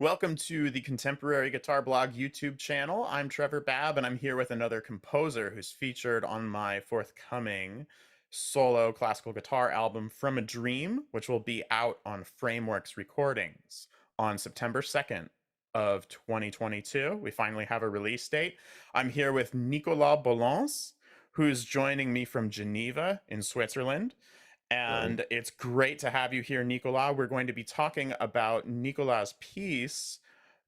Welcome to the Contemporary Guitar Blog YouTube channel. I'm Trevor Babb, and I'm here with another composer who's featured on my forthcoming solo classical guitar album, From a Dream, which will be out on Frameworks Recordings on September 2nd of 2022. We finally have a release date. I'm here with Nicolas Bolens, who's joining me from Geneva in Switzerland. Hello. And it's great to have you here, Nicolas. We're going to be talking about Nicolas' piece,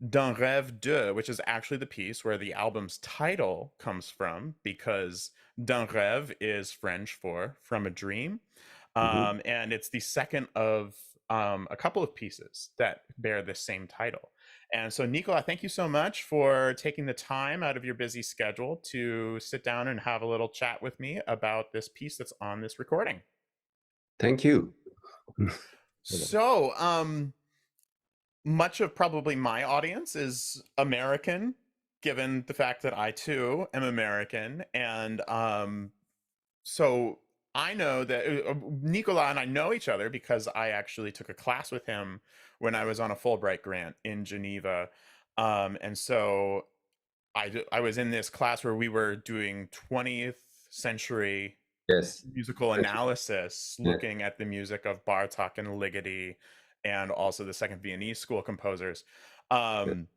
Rêve II, which is actually the piece where the album's title comes from, because D'un rêve is French for from a dream. Mhm. And it's the second of a couple of pieces that bear the same title. And so, Nicolas, thank you so much for taking the time out of your busy schedule to sit down and have a little chat with me about this piece that's on this recording. Thank you. So, much of probably my audience is American, given the fact that I too am American, and so I know that Nicola and I know each other because I actually took a class with him when I was on a Fulbright grant in Geneva, and so I was in this class where we were doing 20th century Yes. musical Thank you. analysis, Yeah. looking at the music of Bartok and Ligeti, and also the Second Viennese school composers. Yeah. Um,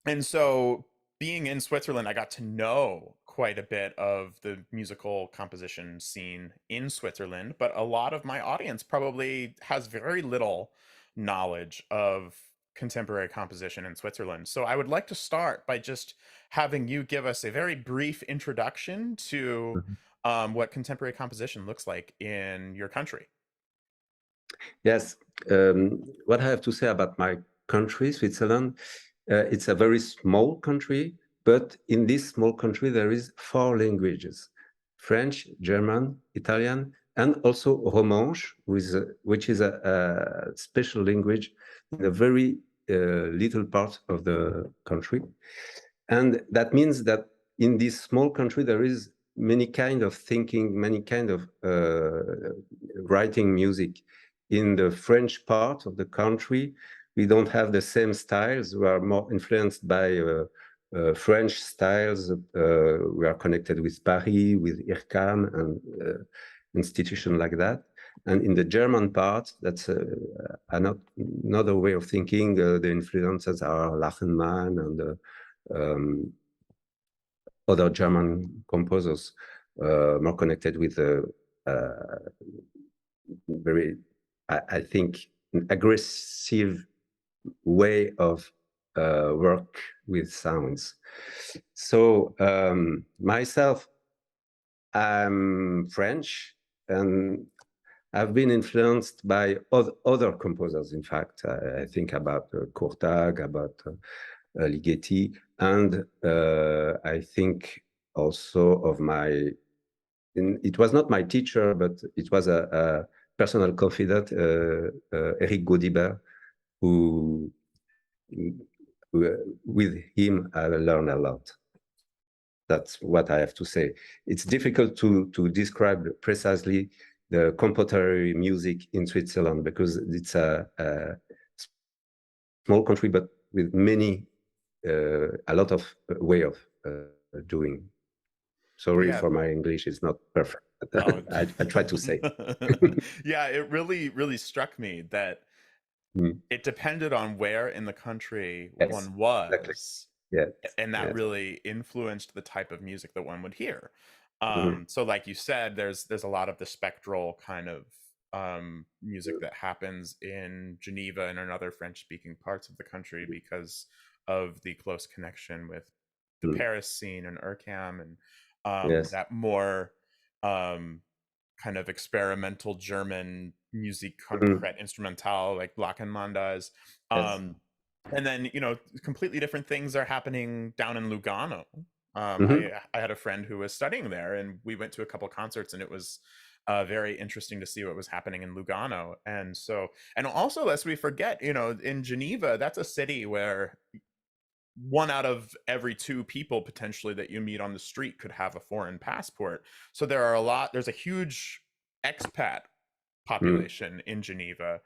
and so, being in Switzerland, I got to know quite a bit of the musical composition scene in Switzerland, but a lot of my audience probably has very little knowledge of contemporary composition in Switzerland. So I would like to start by just having you give us a very brief introduction to Mhm. what contemporary composition looks like in your country. Yes. What I have to say about my country, Switzerland, it's a very small country, but in this small country there is four languages: French, German, Italian, and also Romansh, which is a special language in a very little part of the country. And that means that in this small country there is many kind of thinking, many kind of writing music. In the French part of the country, we don't have the same styles. We are more influenced by French styles. We are connected with Paris, with IRCAM and institution like that. And in the German part, that's another way of thinking. The influences are Lachenmann and other German composers, more connected with uh, very, I think, an aggressive way of work with sounds. So myself, I'm French, and I've been influenced by other composers. In fact, I think about Courtag, about Ligeti, and I think also of it was not my teacher, but it was a personal confidant, Eric Gaudibert, who, with him I learned a lot. That's what I have to say. It's difficult to describe precisely the contemporary music in Switzerland because it's a small country, but with a lot of way of doing. Sorry Yeah, for my English; it's not perfect. no. I try to say. Yeah, it really struck me that Mm. it depended on where in the country Yes, one exactly. was, Yes, and that yes. really influenced the type of music that one would hear. Mhm. So like you said, there's a lot of the spectral kind of music that happens in Geneva and in other French speaking parts of the country because of the close connection with the Mm. Paris scene and Urcam, and Yes. that more um kind of experimental German music Mm. concrete instrumental like Blackenmann does. Yes. Um, and then, completely different things are happening down in Lugano. Mhm. I had a friend who was studying there, and we went to a couple concerts, and it was very interesting to see what was happening in Lugano. And so, and also, lest we forget, in Geneva, that's a city where one out of every two people potentially that you meet on the street could have a foreign passport. So there's a huge expat Mm. population in Geneva.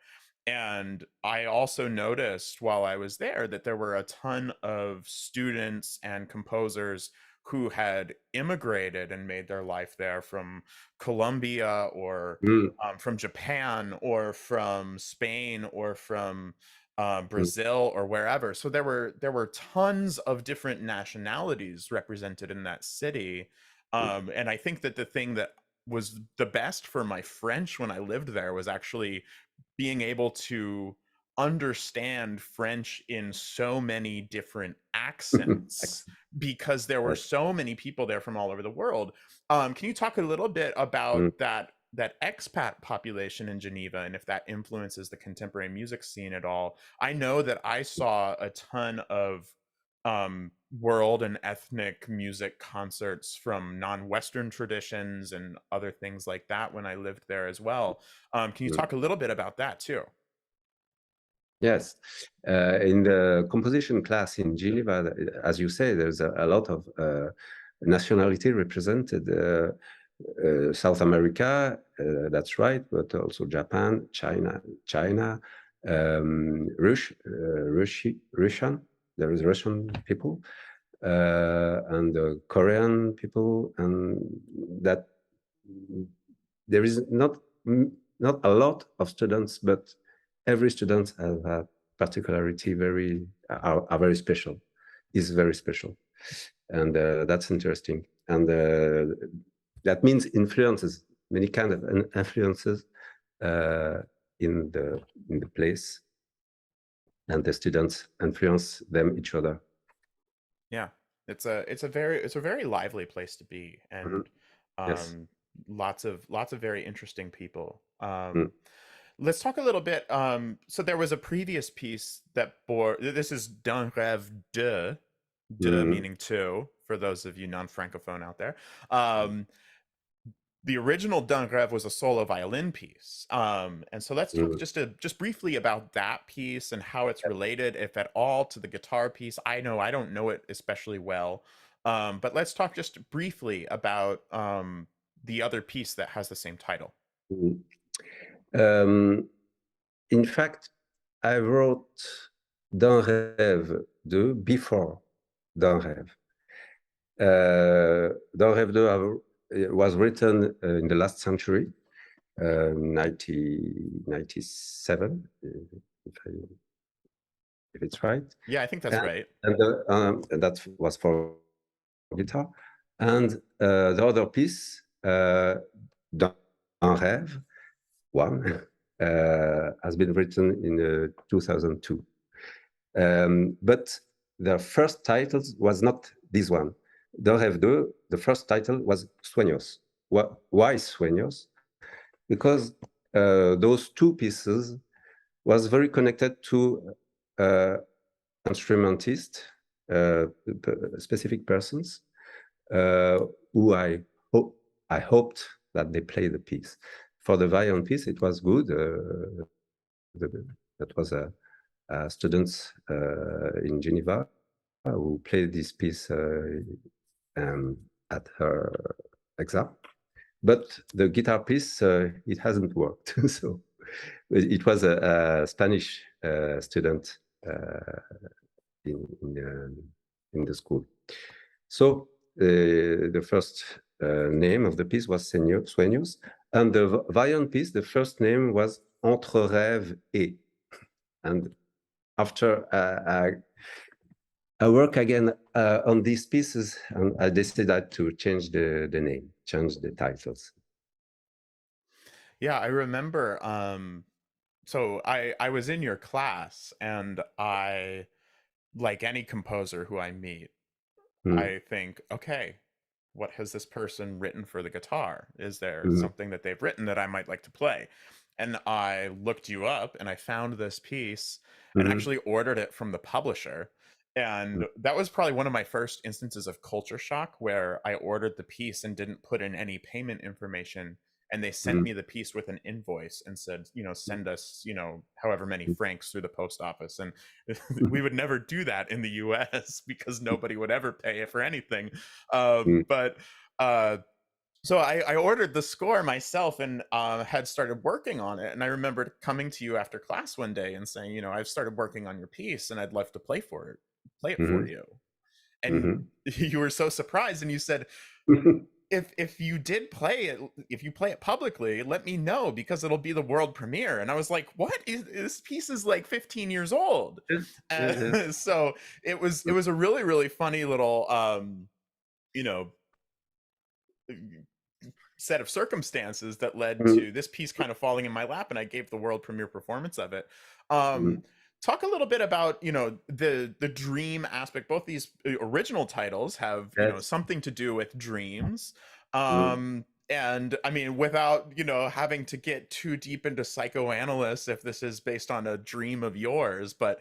And I also noticed while I was there that there were a ton of students and composers who had immigrated and made their life there from Colombia or mm, from Japan or from Spain or from mm, Brazil or wherever. So there were tons of different nationalities represented in that city. mm, And I think that the thing that was the best for my French when I lived there was actually being able to understand French in so many different accents Excellent. because there were Yes. so many people there from all over the world. Can you talk a little bit Mm, about that expat population in Geneva and if that influences the contemporary music scene at all? I know that I saw a ton of world and ethnic music concerts from non-Western traditions and other things like that when I lived there as well. Can you mm. talk a little bit about that too? Yes. In the composition class in Geneva, as you say, there's a lot of nationality represented. South America, that's right, but also Japan, China, Russian. There is Russian people and Korean people, and that there is not a lot of students, but every student has a particularity are very special, is very special, and that's interesting. And that means influences, many kind of influences uh, in the place, and the students influence them each other. Yeah. It's a very lively place to be Mhm. and Yes. um lots of very interesting people. Mm. Let's talk a little bit. So there was a previous piece that bore this is D'un Rêve II, deux Mhm. meaning two, for those of you non-francophone out there. Um, the original D'un Rêve was a solo violin piece. And so let's talk Mhm. just briefly about that piece and how it's related, if at all, to the guitar piece. I know I don't know it especially well. But let's talk just briefly about the other piece that has the same title. Mhm. Um, in fact, I wrote D'un Rêve II before D'un Rêve. D'un Rêve II was written in the last century, 1997, if it's right. Yeah, I think that's And, right. and that was for guitar. And the other piece, D'un Rêve, one, has been written in 2002. But the first title was not this one. Dans Rêve II, the first title was Sueños. Why Sueños? Because those two pieces was very connected to uh, instrumentalists, specific persons uh, who I hoped that they play the piece. For the violin piece, it was good. That was a student in Geneva who played this piece um, at her exam. But the guitar piece, it hasn't worked. So it was a Spanish student in the school. So the first name of the piece was Sueños, and the violin piece, the first name was Entre Rêve et. And after I work again on these pieces, and I decided to change the name, change the titles. Yeah, I remember so I was in your class and I, like any composer who I meet, Mm, I think, okay, what has this person written for the guitar? Is there mm, something that they've written that I might like to play? And I looked you up and I found this piece and mm, actually ordered it from the publisher. And mm, that was probably one of my first instances of culture shock where I ordered the piece and didn't put in any payment information. And they sent mm, me the piece with an invoice and said, send us, however many mm, francs through the post office. And we mm, would never do that in the US because nobody would ever pay it for anything. mm, But uh, So I ordered the score myself and had started working on it. And I remembered coming to you after class one day and saying, you know, I've started working on your piece and I'd love to play it for Mhm, you. And mhm. you were so surprised and you said, if you did play it, if you play it publicly, let me know because it'll be the world premiere. And I was like, what is this piece is like 15 years old. Yes, yes, yes. So it was a really, really funny little you know, set of circumstances that led Mhm, to this piece kind of falling in my lap and I gave the world premiere performance of it. mhm. Talk a little bit about, you know, the dream aspect. Both these original titles have, you know, Yes. something to do with dreams. Mhm. And I mean, without, you know, having to get too deep into psychoanalysis if this is based on a dream of yours, but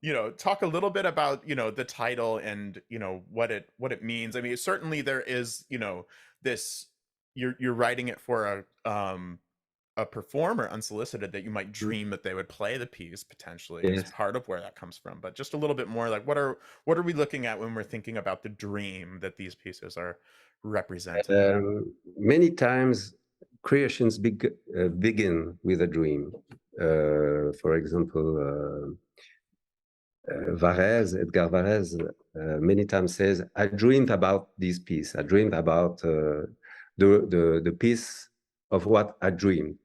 you know, talk a little bit about, you know, the title and, you know, what it means. I mean, certainly there is, you know, this you're writing it for a performer unsolicited that you might Mhm. dream that they would play the piece potentially is Yes. part of where that comes from, but just a little bit more like what are we looking at when we're thinking about the dream that these pieces are representing? Many times creations begin with a dream. For example, Edgar Varese, many times says, "I dreamed about this piece. I dreamed about the piece of what I dreamed."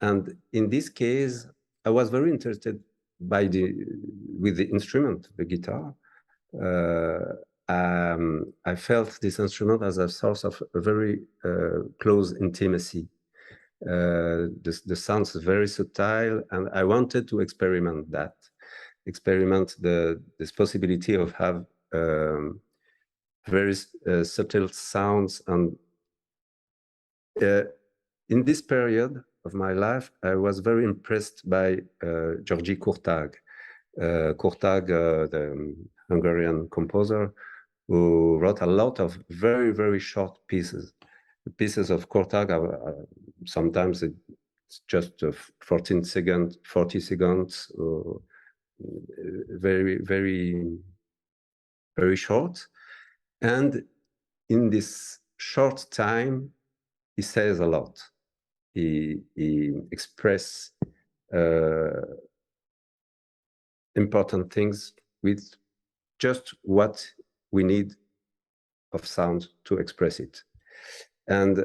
And in this case, I was very interested by the with the instrument, the guitar. Uh, I felt this instrument as a source of a very close intimacy. The sounds very subtle, and I wanted to experiment this possibility of have very subtle sounds. And uh, in this period of my life, I was very impressed by György Kurtag. Kurtag, the Hungarian composer, who wrote a lot of very, very short pieces. The pieces of Kurtag are sometimes it's just 14 seconds, 40 seconds, very, very, very short. And in this short time, he says a lot. He express uh, important things with just what we need of sound to express it. And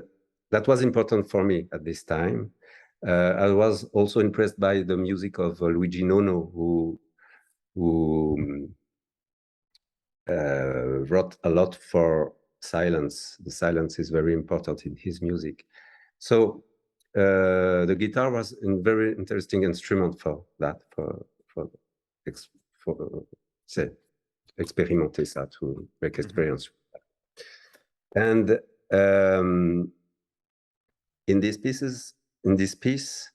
that was important for me at this time. I was also impressed by the music of Luigi Nono, who wrote a lot for silence. The silence is very important in his music. So the guitar was a very interesting instrument for that, for, ex, for say, expérimenter ça, to make Hmm. experience. And um, in this piece,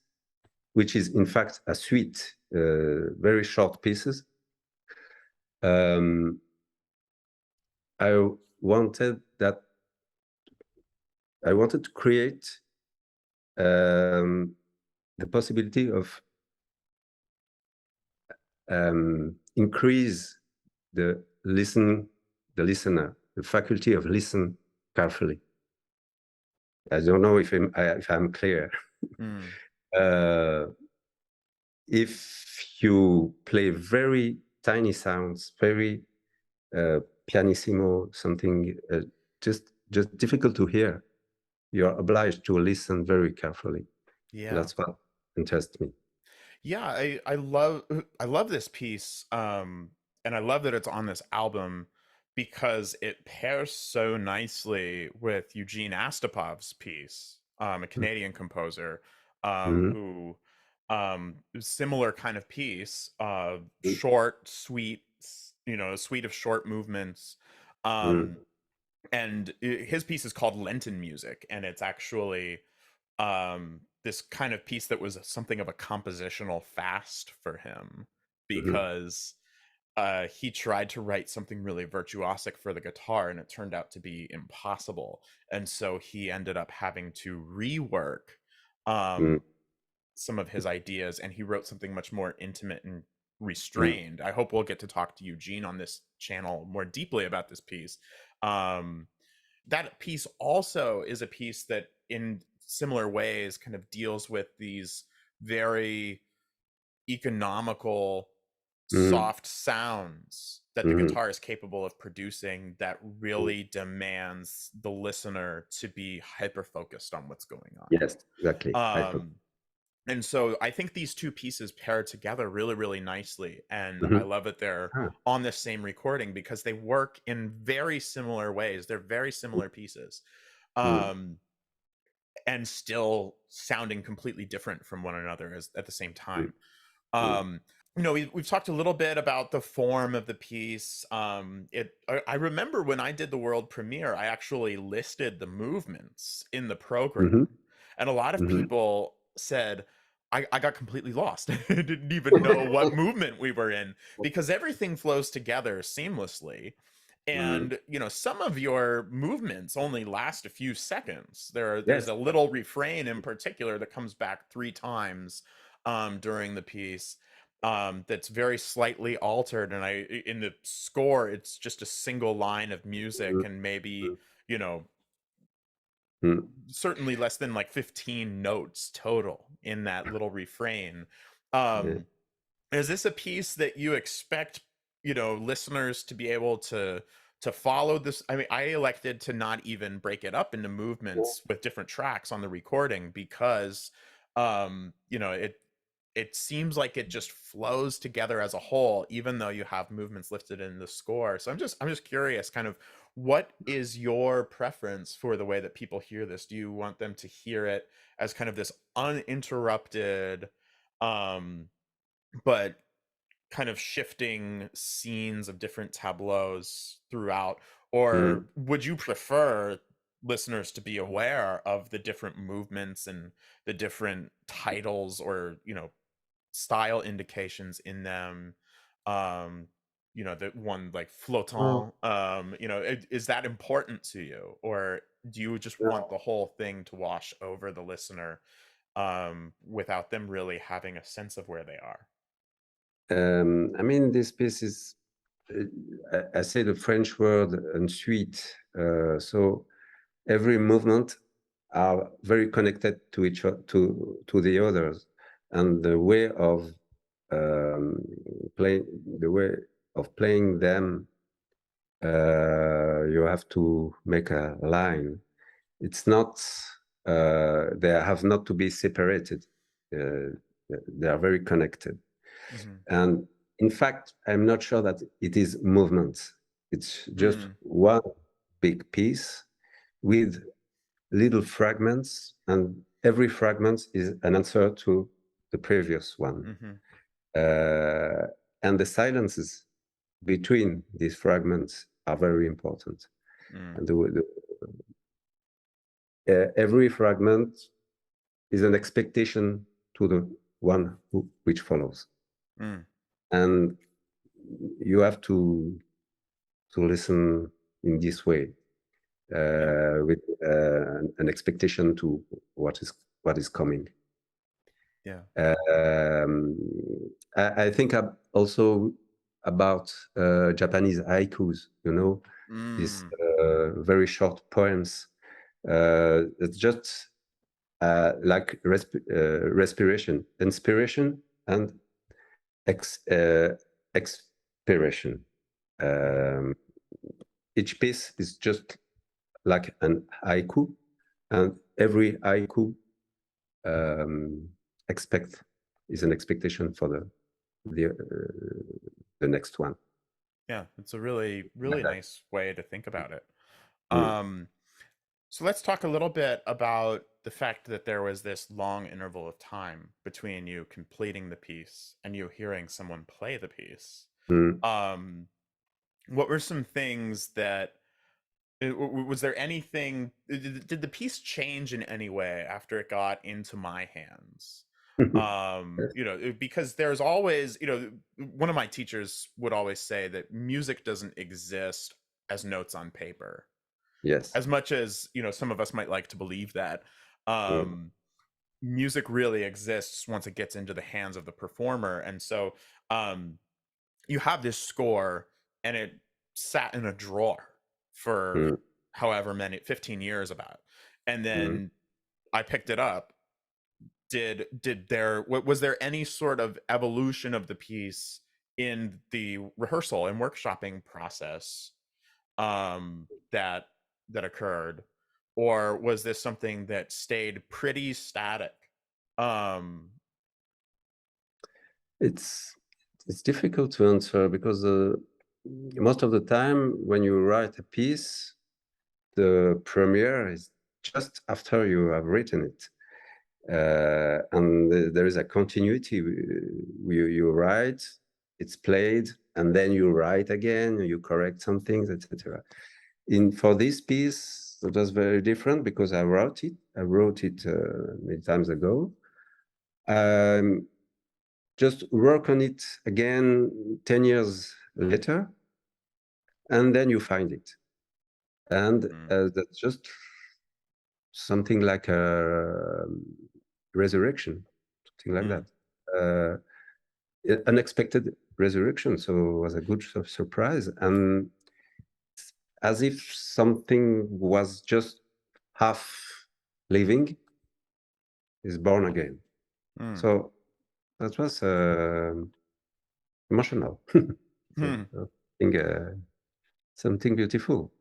which is in fact a suite, very short pieces, um, I wanted that I wanted to create the possibility of increase the the listener, the faculty of listen carefully. I don't know if I'm clear. Mm. Uh, if you play very tiny sounds, very pianissimo, something just difficult to hear, you're obliged to listen very carefully. Yeah. That's what interests me. Yeah, I love this piece, and I love that it's on this album because it pairs so nicely with Eugene Astapov's piece, a Canadian composer, Mhm, who similar kind of piece, mhm, short, sweet, you know, a suite of short movements. mhm, Um, and his piece is called Lenten Music, and it's actually this kind of piece that was something of a compositional fast for him mhm, because he tried to write something really virtuosic for the guitar and it turned out to be impossible, and so he ended up having to rework mhm, um some of his ideas and he wrote something much more intimate and mhm, restrained. I hope we'll get to talk to Eugene on this channel more deeply about this piece. um that piece also is a piece that in similar ways kind of deals with these very economical Mm, soft sounds that the mm, guitar is capable of producing that mm. really demands the listener to be hyper focused on what's going Yes, exactly. on. And so I think these two pieces pair together really, really nicely. And I Mhm. love that they're Ah, on this same recording because they work in very similar ways. They're very mm, similar pieces. mm, Um, and still sounding completely different from one another as, at the same mm, time. mm, Um, we've talked a little bit about the form of the piece. I remember when I did the world premiere, I actually listed the movements in the program, mhm, and a lot of mhm. people said I got completely lost. I didn't even know what movement we were in because everything flows together seamlessly. Mm. And some of your movements only last a few seconds. There's Yes. a little refrain in particular that comes back 3 times during the piece, that's very slightly altered, and in the score it's just a single line of music Mm, and maybe mm, you know mm. certainly less than like 15 notes total in that little refrain. Yeah. um is this a piece that you expect, listeners to be able to follow this? I mean, I elected to not even break it up into movements with different tracks on the recording because it seems like it just flows together as a whole, even though you have movements lifted in the score. So I'm just curious, kind of what is your preference for the way that people hear this? Do you want them to hear it as kind of this uninterrupted, um but kind of shifting scenes of different tableaus throughout, or Mm. would you prefer listeners to be aware of the different movements and the different titles or style indications in them? The one like Oh, flottant, is that important to you, or do you just want no. the whole thing to wash over the listener, without them really having a sense of where they are? I mean, this piece is, I say the French word ensuite. So every movement are very connected to to the others, and um, the way of playing them, you have to make a line. It's not, they have not to be separated. Uh, they are very connected. Mhm. And in fact, I'm not sure that it is movement. It's just Mm, one big piece with little fragments, and every fragment is an answer to the previous one. mhm, Uh, and the silences between these fragments are very important. mm, And every fragment is an expectation to the one which follows. mm, And you have to listen in this way, yeah, with an expectation to what is coming. yeah, Um, I think also about Japanese haikus, these mm, very short poems. It's just like respiration, inspiration, and ex, uh, expiration. yeah, Um, each piece is just like an haiku, and every haiku um, expect is an expectation for the next one. yeah. It's a really, Like really that. nice way to think about it. Mm, Um, so let's talk a little bit about the fact that there was this long interval of time between you completing the piece and you hearing someone play the piece. mm, Um, what were some things that was there anything, did the piece change in any way after it got into my hands? yes. Because there's always, one of my teachers would always say that music doesn't exist as notes on paper, Yes. as much as some of us might like to believe that. Mm, um Music really exists once it gets into the hands of the performer. And so um you have this score, and it sat in a drawer for mm, however many 15 years about. And Mhm. then I picked it up. Did there was there any sort of evolution of the piece in the rehearsal and workshopping process that occurred, or was this something that stayed pretty static? um It's it's difficult to answer because most of the time when you write a piece, the premiere is just after you have written it. And there is a continuity. You write, it's played, and then you write again, you correct some things, etc. In for this piece, it was very different because I wrote it. I wrote it many times ago. Um, just work on it again 10 years later, and then you find it. And mm, that's just something like a resurrection, something like mm, that. Uh, Unexpected resurrection. So it was a good surprise. And as if something was just half living is born again. mm, So that was emotional. So mm. I think something beautiful.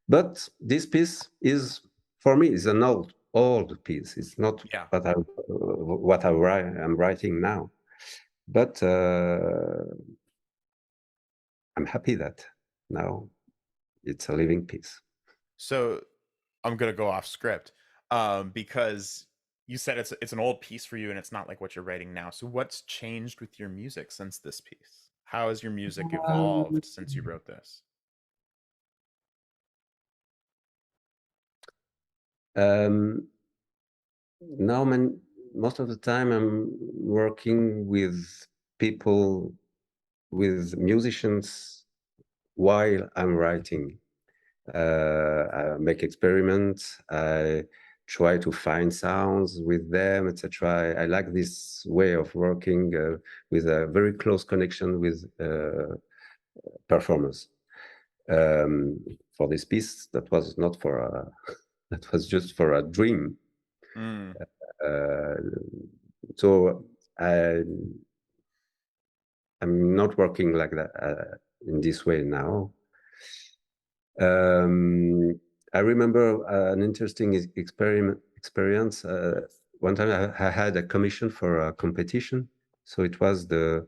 But this piece is, for me, is an old piece. It's not Yeah. what I'm writing now. But I'm happy that now it's a living piece. So I'm gonna go off script, because you said it's an old piece for you, and it's not like what you're writing now. So what's changed with your music since this piece? How has your music Um, evolved since you wrote this? um, Now, most of the time, I'm working with people, with musicians while I'm writing. I make experiments. I try to find sounds with them, etc. I like this way of working with a very close connection with performers. Um, for this piece, that was not for a, that was just for a dream. Mm, Uh, so I, I'm not working like that in this way now. Um, I remember an interesting experience. One time I had a commission for a competition, so it was the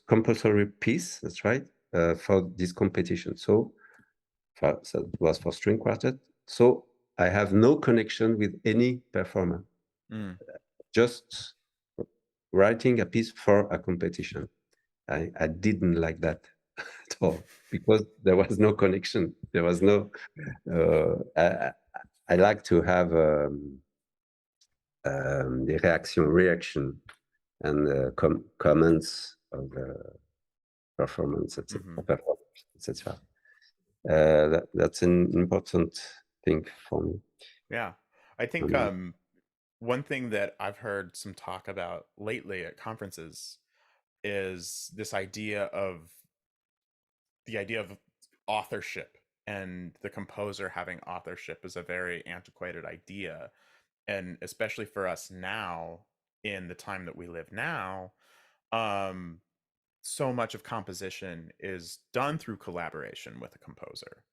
compulsory piece. That's right, for this competition. So it was for string quartet. So I have no connection with any performer, mm. just writing a piece for a competition. I didn't like that at all because there was no connection. There was no. I like to have the reaction and comments of the performance, Hmm. etc. etc. That's an important thing for me. Yeah. I think Um, one thing that I've heard some talk about lately at conferences is this idea of authorship, and the composer having authorship is a very antiquated idea, and especially for us now, in the time that we live now, um so much of composition is done through collaboration with a composer,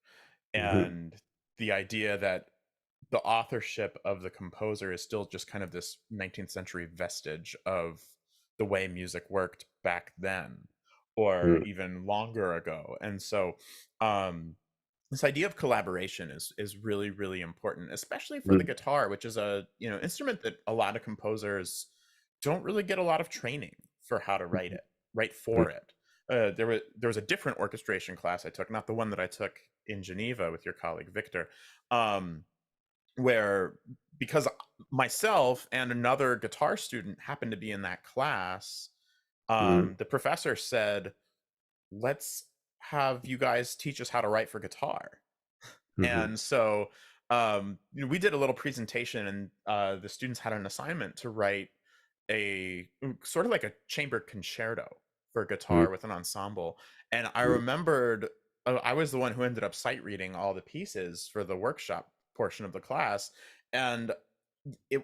mhm, and the idea that the authorship of the composer is still just kind of this 19th century vestige of the way music worked back then, or mm, even longer ago. And so um this idea of collaboration is really really important, especially for the mm, guitar, which is a instrument that a lot of composers don't really get a lot of training for how to write mm, for it. There was a different orchestration class I took, not the one that I took in Geneva with your colleague Victor, um, where, because myself and another guitar student happened to be in that class, mm, the professor said, let's have you guys teach us how to write for guitar. mhm, And so we did a little presentation, and the students had an assignment to write a sort of like a chamber concerto for mm, guitar with an ensemble. And I mm, remembered I was the one who ended up sight reading all the pieces for the workshop portion of the class, and there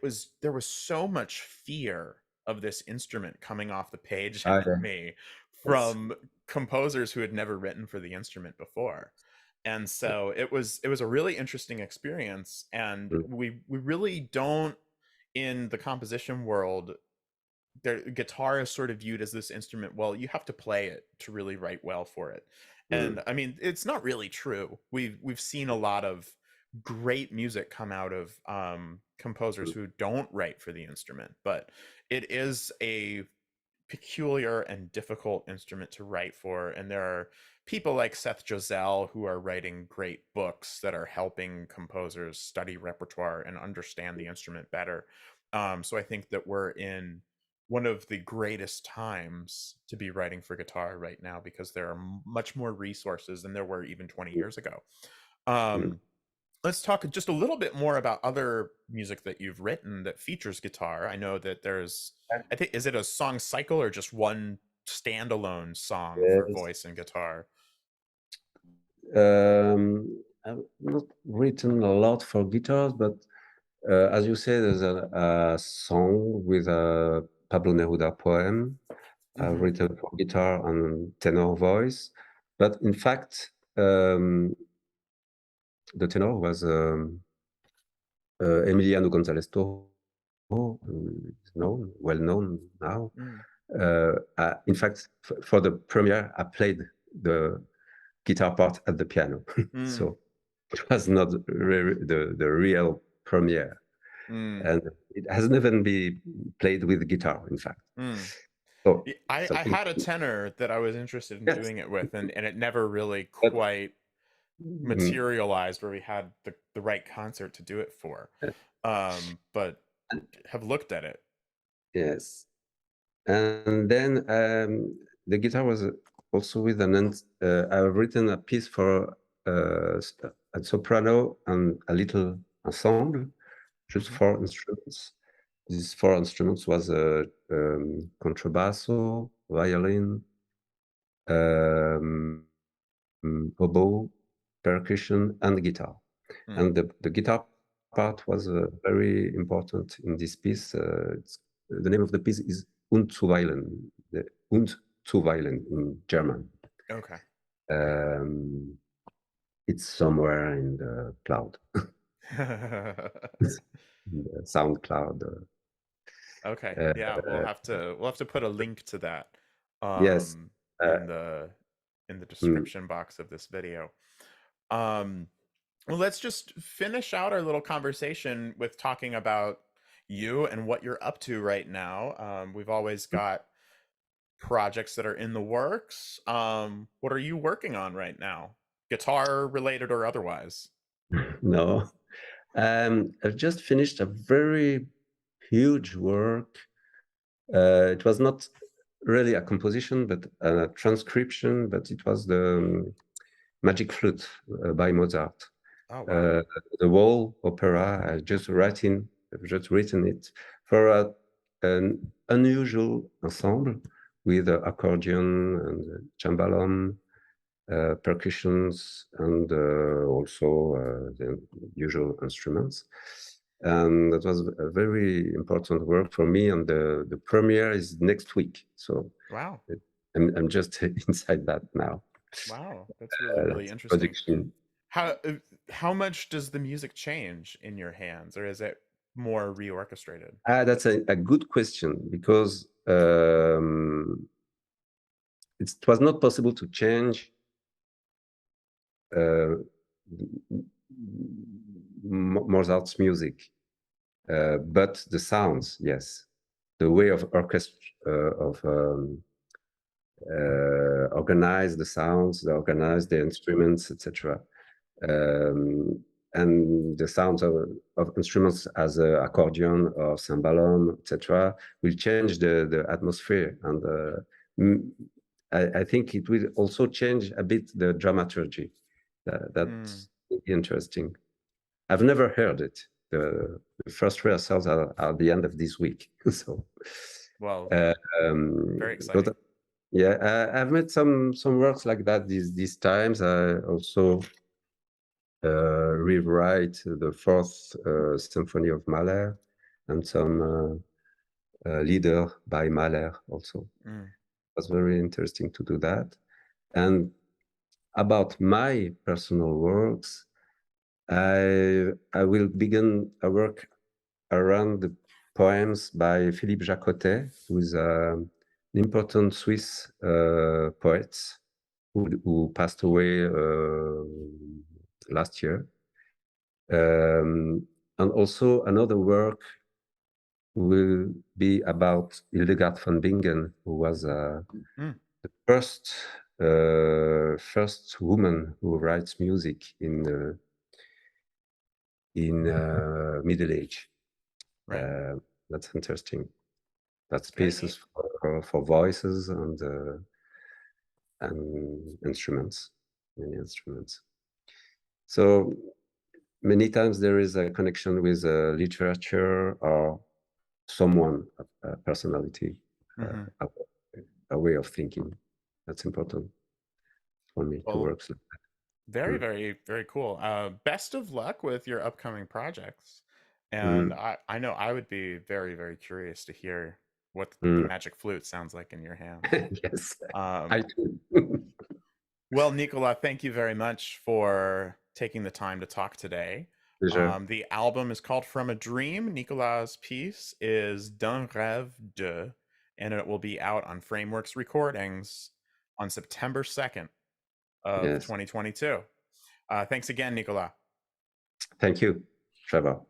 was so much fear of this instrument coming off the page Ah, at yeah. me Yes. from composers who had never written for the instrument before. And Yeah. so it was a really interesting experience, and Mm, we really don't, in the composition world, the guitar is sort of viewed as this instrument. Well, you have to play it to really write well for it. And mm, I mean, it's not really true. We've seen a lot of great music come out of composers mm, who don't write for the instrument, but it is a peculiar and difficult instrument to write for. And there are people like Seth Josell who are writing great books that are helping composers study repertoire and understand the instrument better. So I think that we're in one of the greatest times to be writing for guitar right now, because there are much more resources than there were even 20 mm, years ago. mm. Um, let's talk just a little bit more about other music that you've written that features guitar. I know that there's, I think, is it a song cycle or just one standalone song for Yes. voice and guitar? I've not written a lot for guitars, but as you say, there's a song with a Pablo Neruda poem I've Hmm. written for guitar and tenor voice. But in fact, the tenor was Emiliano González Toro, who is well known now. Mm. In fact, for the premiere, I played the guitar part at the piano. Mm. So it was not the real premiere. Mm. And it has never been played with guitar, in fact. Mm. So I something, had a tenor that I was interested in yes. doing it with, and it never really But quite mm, materialized where we had the right concert to do it for. But have looked at it. yes. And then the guitar was also with I've written a piece for a soprano and a little ensemble, just Hmm. 4 instruments. These 4 instruments was a contrabasso, violin, um, oboe, percussion, and guitar. Mm. And the guitar part was very important in this piece. The name of the piece is Und zuweilen, the Und zuweilen in German. Okay. Um, it's somewhere in the cloud, in the sound cloud. Okay. Uh, Yeah, we'll have to put a link to that yes. um Uh, in the mm, description box of this video. Um well, let's just finish out our little conversation with talking about you and what you're up to right now. We've always got projects that are in the works. What are you working on right now? Guitar related or otherwise? no. I've just finished a very huge work. It was not really a composition, but a transcription, but it was the Magic Flute by Mozart. Oh, wow. Uh, the whole opera, I've just written it for an unusual ensemble with accordion and cembalom, percussions, and also the usual instruments. And that was a very important work for me. And the premiere is next week. So Wow. I'm just inside that now. Wow. That's really, really That's interesting. production. How uh, how much does the music change in your hands, or is it more reorchestrated? That's a good question because it was not possible to change uh, Mozart's music, but the sounds, yes, the way of orchestra of organize the sounds, organize the instruments, etc. Um, and the sounds of instruments as accordion or cymbalom, etc., will change the atmosphere. And mm, I think it will also change a bit the dramaturgy. Mm. That's interesting. I've never heard it. The first rehearsals are at the end of this week. So, Well, uh, very but exciting. Yeah, I've made some works like that these times. I also rewrite the fourth symphony of Mahler and some Lieder by Mahler also. Mm, It was very interesting to do that. And about my personal works, I will begin a work around the poems by Philippe Jacotet, who is an important Swiss poet who passed away last year. And also another work will be about Hildegard von Bingen, who was mm, the first woman who writes music in Middle Age. right. That's interesting. That's Very neat. pieces for voices and instruments, many instruments. So many times there is a connection with literature or someone, a personality, Hmm. a way of thinking. That's important for me to Well, work. So, very, mm, very, very cool. Best of luck with your upcoming projects. And mm, I know I would be very, very curious to hear what the mm. magic flute sounds like in your hands. Yes, Um, I do. well, Nicola, thank you very much for taking the time to talk today. Pleasure. The album is called From a Dream. Nicolas' piece is Rêve II, and it will be out on Frameworks Recordings on September 2nd of Yes. 2022. Thanks again, Nicolas. Thank you, Trevor.